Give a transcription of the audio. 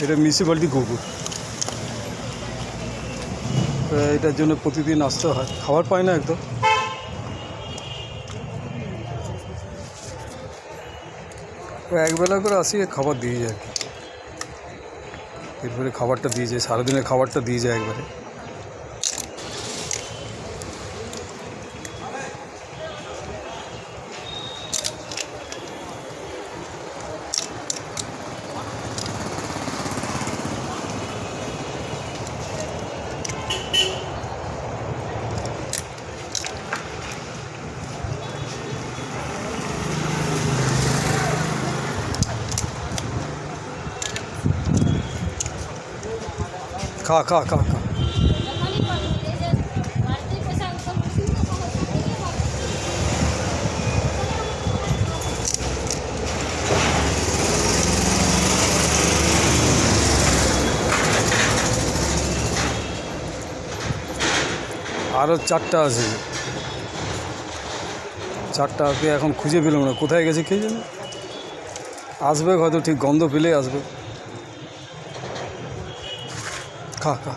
এটা মিউনিসিপ্যালিটি কুকুর, এটার জন্য প্রতিদিন আসতে হয়, খাবার পায় না একদম। একবেলা করে আসি, খাবার দিয়ে যায় আর কি, এরপরে খাবারটা দিয়ে যায়, সারাদিনের খাবারটা দিয়ে যায় একবারে। খা খা খা খা। আরও 4টা আছে, 4টাকে এখন খুঁজে পেলাম না, কোথায় গেছে কে জানে। আসবে হয়তো, ঠিক গন্ধ পেলে আসবে। খা খা।